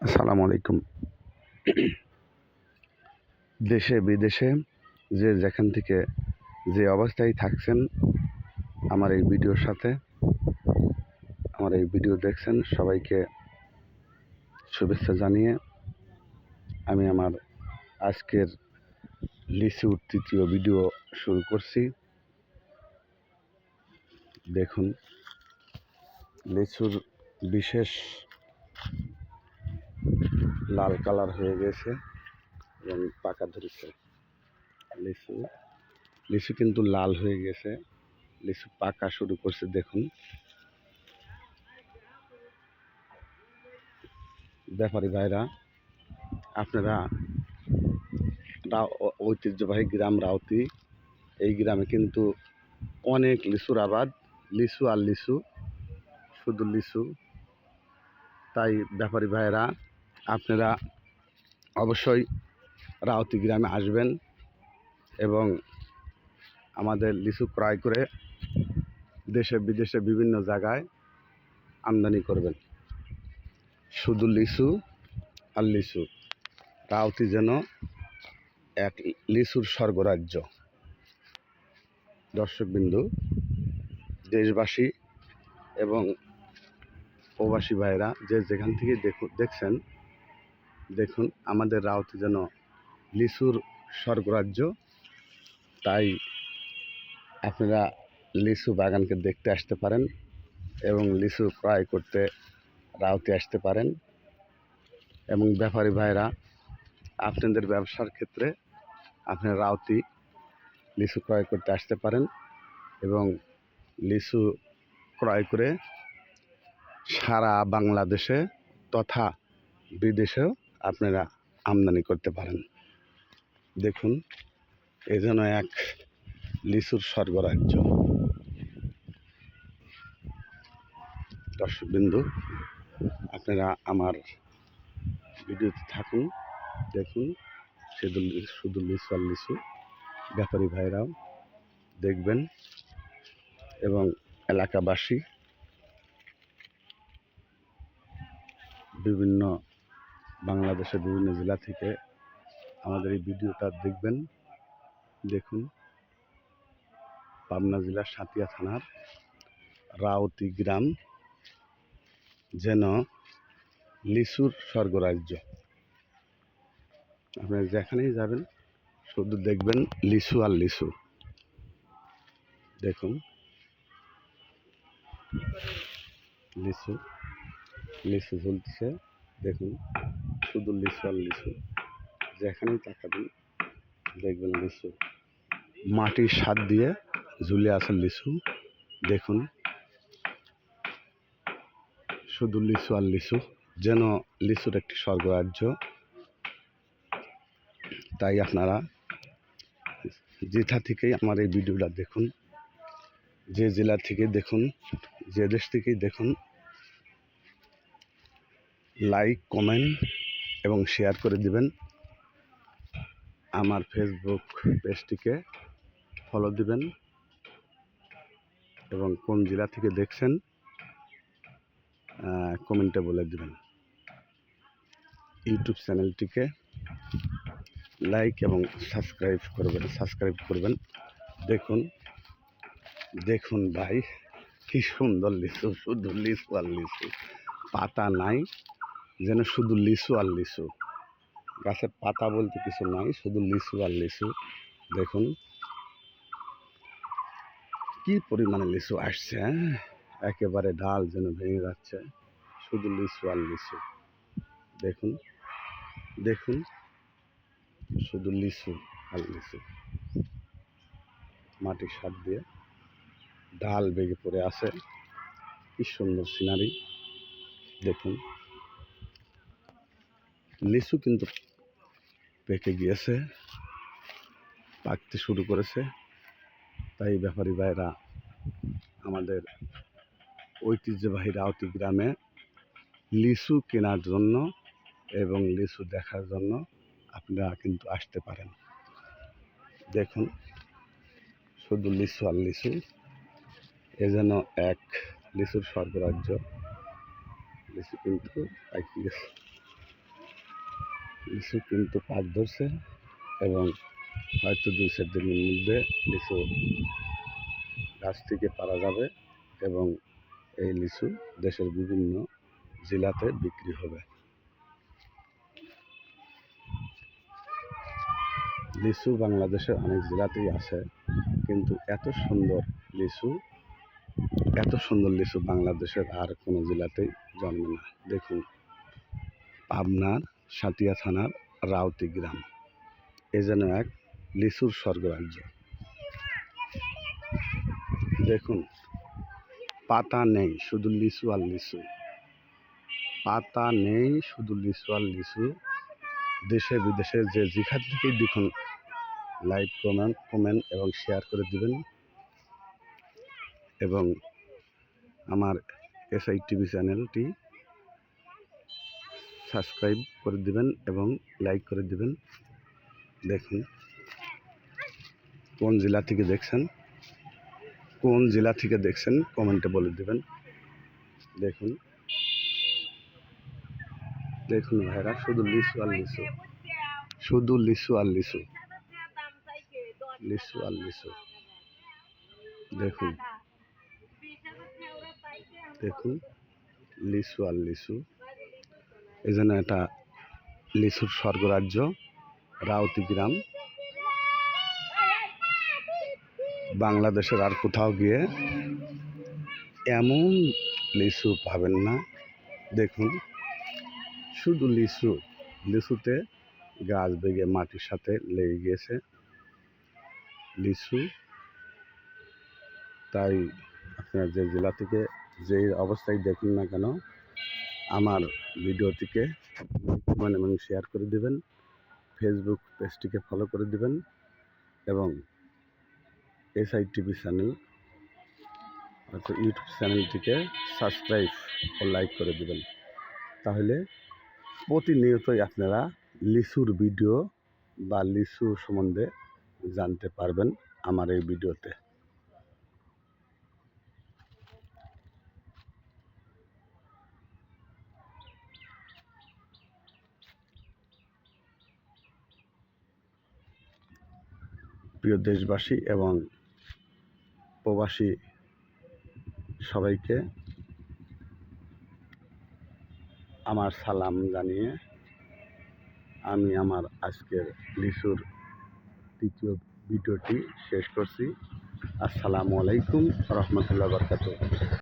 আসসালামু আলাইকুম। দেশে বিদেশে যে যেখান থেকে যে অবস্থায় থাকছেন আমার এই ভিডিওর সাথে, আমার এই ভিডিও দেখছেন, সবাইকে শুভেচ্ছা জানিয়ে আমি আমার আজকের লিচুর তৃতীয় ভিডিও শুরু করছি। দেখুন, লিচুর বিশেষ লাল কালার হয়ে গেছে এবং পাকা ধরেছে। লিচু লিচু কিন্তু লাল হয়ে গেছে, লিচু পাকা শুরু করছে। দেখুন, ব্যাপারী ভাইরা, আপনারা ঐতিহ্যবাহী গ্রাম রাউতি, এই গ্রামে কিন্তু অনেক লিচুর আবাদ, লিচু আর লিচু, শুধু লিচু। তাই ব্যাপারী ভাইয়েরা, আপনারা অবশ্যই রাউতি গ্রামে আসবেন এবং আমাদের লিচু ক্রয় করে দেশে বিদেশে বিভিন্ন জায়গায় আমদানি করবেন। শুধু লিচু আর লিচু, রাউতি যেন এক লিচুর স্বর্গরাজ্য। দর্শকবিন্দু, দেশবাসী এবং প্রবাসী ভাইরা যে যেখান থেকে দেখছেন, দেখুন আমাদের রাউতি যেন লিচুর স্বর্গরাজ্য। তাই আপনারা লিচু বাগানকে দেখতে আসতে পারেন এবং লিচু ক্রয় করতে রাউতি আসতে পারেন। এবং ব্যাপারী ভাইরা, আপনাদের ব্যবসার ক্ষেত্রে আপনারা রাউতি লিচু ক্রয় করতে আসতে পারেন এবং লিচু ক্রয় করে সারা বাংলাদেশে তথা বিদেশেও আপনারা আমদানি করতে পারেন। দেখুন, এ যেন এক লিচুর স্বর্গরাজ্য। দর্শকবিন্দু, আপনারা আমার ভিডিওতে থাকুন, দেখুন, শুধু লিচু আর লিচু। ব্যাপারী ভাইরাও দেখবেন এবং এলাকাবাসী বিভিন্ন বাংলাদেশের বিভিন্ন জেলা থেকে আমাদের এই ভিডিওটা দেখবেন। দেখুন, পাবনা জেলার সাতিয়া থানার রাউতি গ্রাম যেন লিচুর স্বর্গরাজ্য। আপনারা যেখানেই যাবেন শুধু দেখবেন লিচু আর লিচু। দেখুন, লিচু লিচু ঝুলছে। দেখুন, শুধু লিচু আর লিচু, যেখানেই তাকাবেন দেখবেন লিচু। মাটির স্বাদ দিয়ে ঝুলে আছে লিচু। দেখুন, শুধু লিচু আর লিচু, যেন লিচুর একটি স্বর্গরাজ্য। তাই আপনারা যেথা থেকেই আমার এই ভিডিওটা দেখুন, যে জেলা থেকে দেখুন, যে দেশ থেকেই দেখুন, লাইক, কমেন্ট এবং শেয়ার করে দিবেন। আমার ফেসবুক পেজটিকে ফলো দিবেন এবং কোন জেলা থেকে দেখছেন কমেন্টে বলে দিবেন। ইউটিউব চ্যানেলটিকে লাইক এবং সাবস্ক্রাইব করবেন। দেখুন, দেখুন ভাই, কি সুন্দর লিচু, শুধু লিচু আর লিচু, পাতা নাই, যেন শুধু লিচু আর লিচু। গাছের পাতা বলতে কিছু নাই, শুধু লিচু আর লিচু। দেখুন কি পরিমাণে লিচু আসছে, একেবারে ডাল যেন ভেঙে যাচ্ছে। শুধু লিচু আর লিচু। দেখুন, দেখুন, শুধু লিচু আর লিচু। মাটির স্বাদ দিয়ে ডাল বেগে পড়ে আছে। কি সুন্দর সিনারি। দেখুন, লিচু কিন্তু পেকে গিয়েছে, পাকতে শুরু করেছে। তাই ব্যাপারী ভাইরা, আমাদের ঐতিহ্যবাহী রাউতি গ্রামে লিচু কেনার জন্য এবং লিচু দেখার জন্য আপনারা কিন্তু আসতে পারেন। দেখুন, শুধু লিচু আর লিচু, এ যেন এক লিচুর স্বর্গরাজ্য। লিচু কিন্তু পাইকে গেছে। লিচু কিন্তু পাক ধরছে এবং হয়তো 2-4 দিনের মধ্যে লিচু গাছ থেকে পারা যাবে এবং এই লিচু দেশের বিভিন্ন জেলাতে বিক্রি হবে। লিচু বাংলাদেশের অনেক জেলাতেই আছে, কিন্তু এত সুন্দর লিচু বাংলাদেশের আর কোনো জেলাতেই জন্মে না। দেখুন, পাবনার সাতিয়া থানার রাউতি গ্রাম, এ যেন এক লিচুর স্বর্গরাজ্য। দেখুন, পাতা নেই, শুধু লিচু আর লিচু। পাতা নেই, শুধু লিচু আর লিচু। দেশে বিদেশে যে যেখান থেকেই দেখুন, লাইক, কমেন্ট এবং শেয়ার করে দিবেন এবং আমার SI TV চ্যানেলটি সাবস্ক্রাইব করে দিবেন এবং লাইক করে দিবেন। দেখুন, কোন জেলা থেকে দেখছেন কমেন্টে বলে দিবেন। দেখুন ভাইরা, শুধু লিচু আর লিচু, শুধু লিচু আর লিচু, লিচু আর লিচু। দেখুন লিচু আর লিচু, এই জন্য এটা লিচুর স্বর্গরাজ্য রাউতি গ্রাম। বাংলাদেশের আর কোথাও গিয়ে এমন লিচু পাবেন না। দেখুন, শুধু লিচুতে গাছ বেগে মাটির সাথে লেগে গিয়েছে লিচু। তাই আপনার যে জেলা থেকে যেই অবস্থায় দেখুন না কেন, আমার ভিডিওটিকে কমেন্ট এবং শেয়ার করে দিবেন, ফেসবুক পেজটিকে ফলো করে দিবেন এবং SI TV চ্যানেল অর্থাৎ ইউটিউব চ্যানেলটিকে সাবস্ক্রাইব ও লাইক করে দিবেন। তাহলে প্রতিনিয়তই আপনারা লিচুর ভিডিও বা লিচু সম্বন্ধে জানতে পারবেন আমার এই ভিডিওতে। প্রিয় দেশবাসী এবং প্রবাসী সবাইকে আমার সালাম জানিয়ে আমি আমার আজকের লিচুর তৃতীয় ভিডিওটি শেষ করছি। আসসালামু আলাইকুম রহমতুল্লাহ বারকাতুহু।